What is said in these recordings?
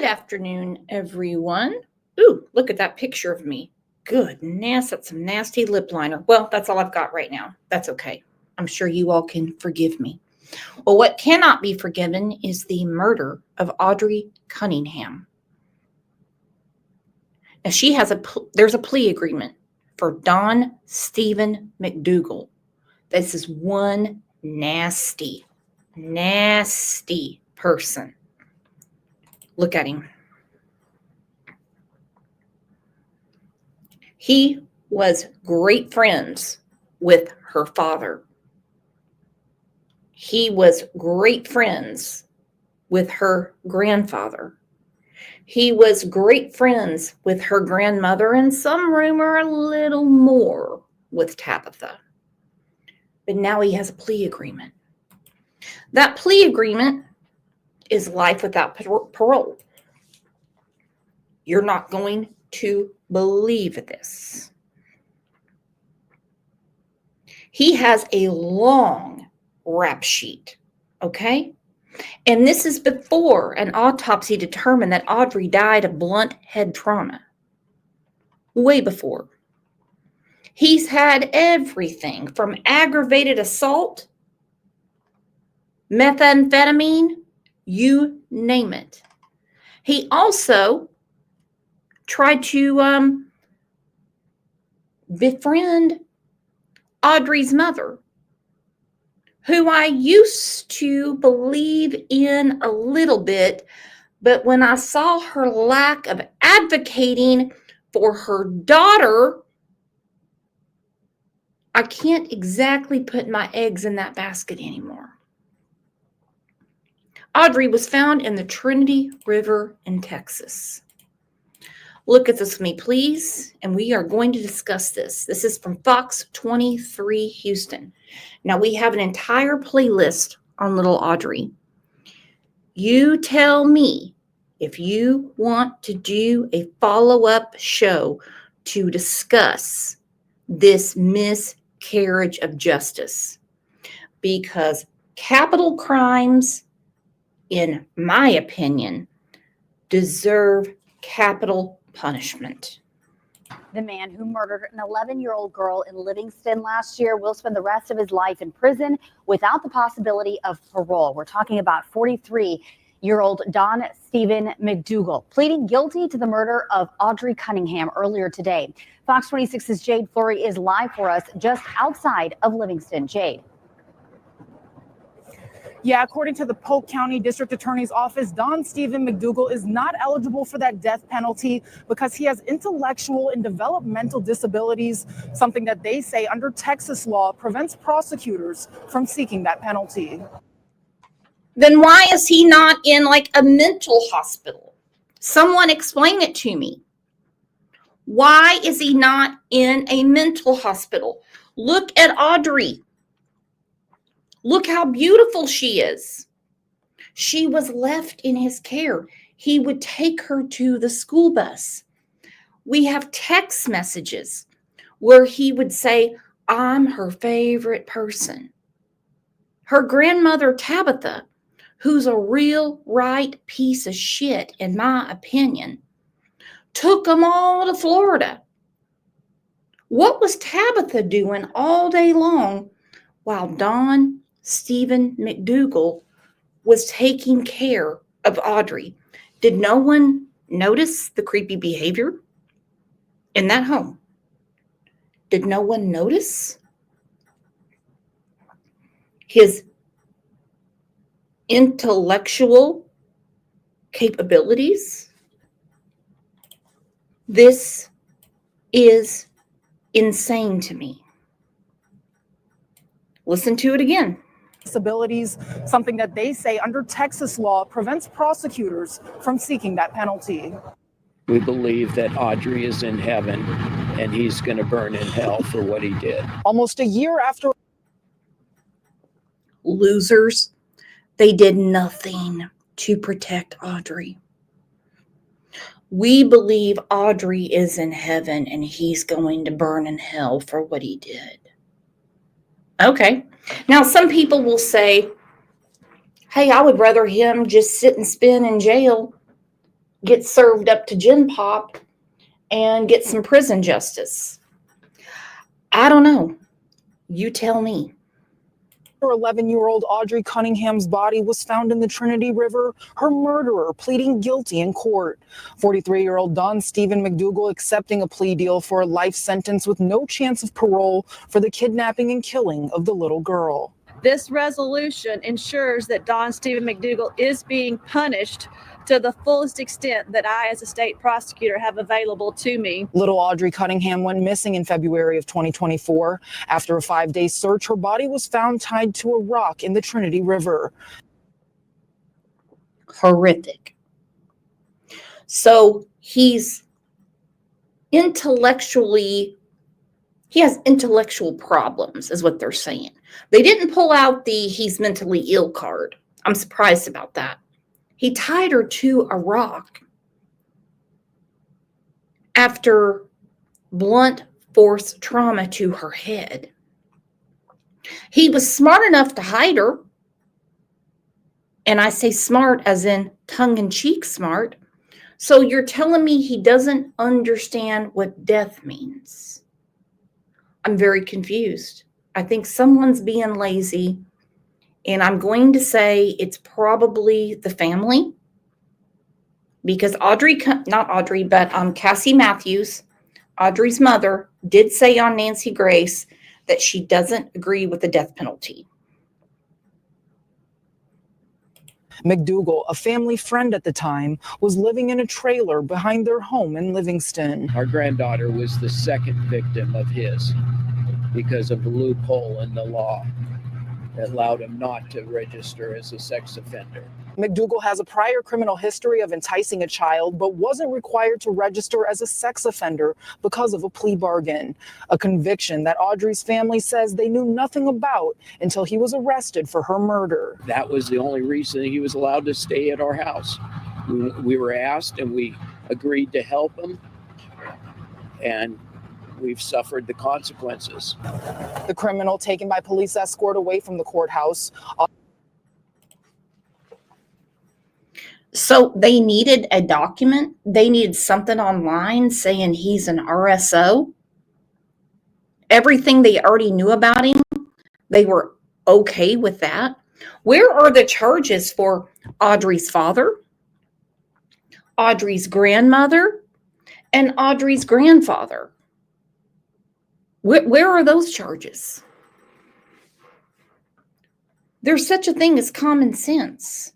Good afternoon, everyone. Ooh, look at that picture of me. Goodness, that's some nasty lip liner. Well, that's all I've got right now. That's okay. I'm sure you all can forgive me. Well, what cannot be forgiven is the murder of Audrii Cunningham. Now, there's a plea agreement for Don Stephen McDougal. This is one nasty person. Look at him. He was great friends with her father. He was great friends with her grandfather. He was great friends with her grandmother, and some rumor a little more with Tabitha. But now he has a plea agreement. That plea agreement is life without parole. You're not going to believe this. He has a long rap sheet, okay? And this is before an autopsy determined that Audrii died of blunt head trauma. Way before. He's had everything from aggravated assault, methamphetamine, you name it. He also tried to befriend Audrii's mother, who I used to believe in a little bit, but when I saw her lack of advocating for her daughter, I can't exactly put my eggs in that basket anymore. Audrii was found in the Trinity River in Texas. Look at this with me, please, and we are going to discuss this. This is from Fox 23 Houston. Now, we have an entire playlist on little Audrii. You tell me if you want to do a follow-up show to discuss this miscarriage of justice, because capital crimes, in my opinion, deserve capital punishment. The man who murdered an 11-year-old girl in Livingston last year will spend the rest of his life in prison without the possibility of parole. We're talking about 43-year-old Don Stephen McDougal, pleading guilty to the murder of Audrii Cunningham earlier today. Fox 26's Jade Fleury is live for us just outside of Livingston. Jade. Yeah, according to the Polk County District Attorney's Office, Don Stephen McDougal is not eligible for that death penalty because he has intellectual and developmental disabilities, something that they say under Texas law prevents prosecutors from seeking that penalty. Then why is he not in like a mental hospital? Someone explain it to me. Why is he not in a mental hospital? Look at Audrii. Look how beautiful she is. She was left in his care. He would take her to the school bus. We have text messages where he would say, I'm her favorite person. Her grandmother, Tabitha, who's a real right piece of shit, in my opinion, took them all to Florida. What was Tabitha doing all day long while Don Stephen McDougal was taking care of Audrii? Did no one notice the creepy behavior in that home? Did no one notice his intellectual capabilities? This is insane to me. Listen to it again. Disabilities, something that they say under Texas law prevents prosecutors from seeking that penalty. We believe that Audrii is in heaven and he's going to burn in hell for what he did. Almost a year after. Losers. They did nothing to protect Audrii. We believe Audrii is in heaven and he's going to burn in hell for what he did. Okay. Now, some people will say, hey, I would rather him just sit and spin in jail. get served up to Gen Pop and get some prison justice? I don't know. You tell me. Her 11-year-old Audrii Cunningham's body was found in the Trinity River, her murderer pleading guilty in court. 43-year-old Don Stephen McDougal accepting a plea deal for a life sentence with no chance of parole for the kidnapping and killing of the little girl. This resolution ensures that Don Stephen McDougal is being punished to the fullest extent that I, as a state prosecutor, have available to me. Little Audrii Cunningham went missing in February of 2024. After a 5-day search, her body was found tied to a rock in the Trinity River. Horrific. So he has intellectual problems, is what they're saying. They didn't pull out the he's mentally ill card. I'm surprised about that. He tied her to a rock after blunt force trauma to her head. He was smart enough to hide her. And I say smart as in tongue-in-cheek smart. So you're telling me he doesn't understand what death means? I'm very confused. I think someone's being lazy. And I'm going to say it's probably the family. Because Cassie Matthews, Audrey's mother, did say on Nancy Grace that she doesn't agree with the death penalty. McDougal, a family friend at the time, was living in a trailer behind their home in Livingston. Our granddaughter was the second victim of his because of the loophole in the law that allowed him not to register as a sex offender. McDougal has a prior criminal history of enticing a child, but wasn't required to register as a sex offender because of a plea bargain, a conviction that Audrey's family says they knew nothing about until he was arrested for her murder. That was the only reason he was allowed to stay at our house. We were asked and we agreed to help him, and we've suffered the consequences. The criminal taken by police escort away from the courthouse. So they needed a document. They needed something online saying he's an RSO. Everything they already knew about him, they were okay with that. Where are the charges for Audrey's father, Audrey's grandmother, and Audrey's grandfather? Where are those charges? There's such a thing as common sense.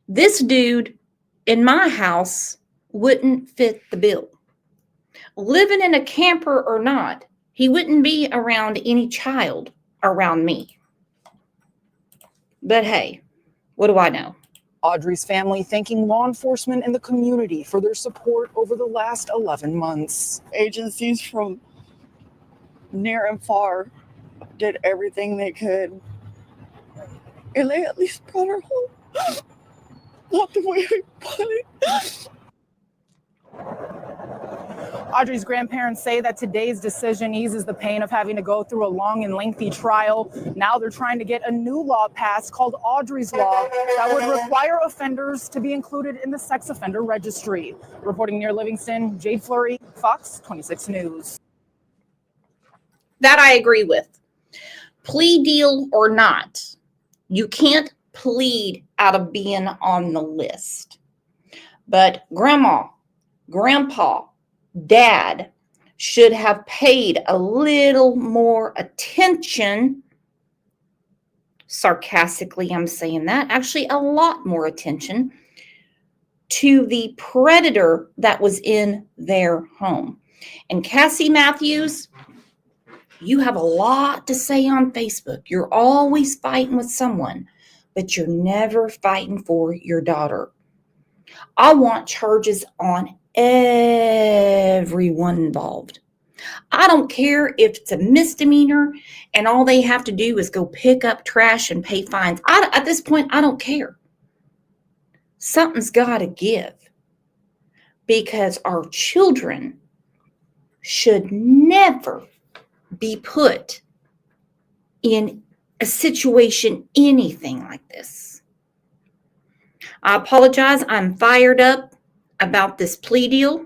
This dude in my house wouldn't fit the bill. Living in a camper or not, he wouldn't be around any child around me. But hey, what do I know? Audrey's family thanking law enforcement and the community for their support over the last 11 months. Agencies from near and far did everything they could, and they at least brought her home. Not the way we wanted. Audrey's grandparents say that today's decision eases the pain of having to go through a long and lengthy trial. Now they're trying to get a new law passed called Audrey's Law that would require offenders to be included in the sex offender registry. Reporting near Livingston, Jade Fleury, Fox 26 News. That I agree with. Plea deal or not, you can't plead out of being on the list. But grandma, grandpa, dad should have paid a little more attention. Sarcastically, I'm saying that. Actually, a lot more attention to the predator that was in their home. And Cassie Matthews, you have a lot to say on Facebook. You're always fighting with someone, but you're never fighting for your daughter. I want charges on everyone involved. I don't care if it's a misdemeanor and all they have to do is go pick up trash and pay fines. At this point, I don't care. Something's got to give, because our children should never be put in a situation, anything like this. I apologize. I'm fired up. about this plea deal.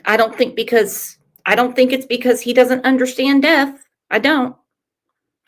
I don't think it's because he doesn't understand death. I don't.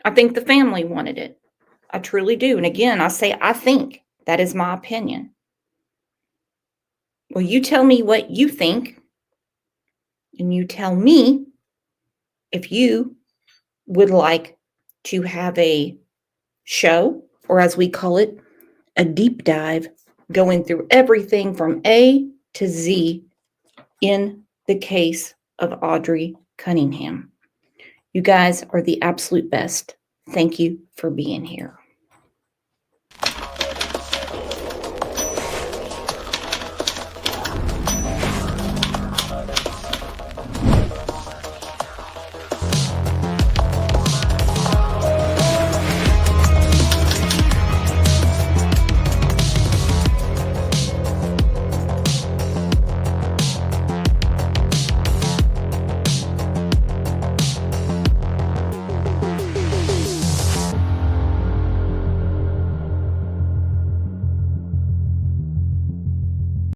I think the family wanted it. I truly do. And again, I say I think. That is my opinion. Well, you tell me what you think, and you tell me if you would like to have a show, or as we call it, a deep dive, going through everything from A to Z in the case of Audrii Cunningham. You guys are the absolute best. Thank you for being here.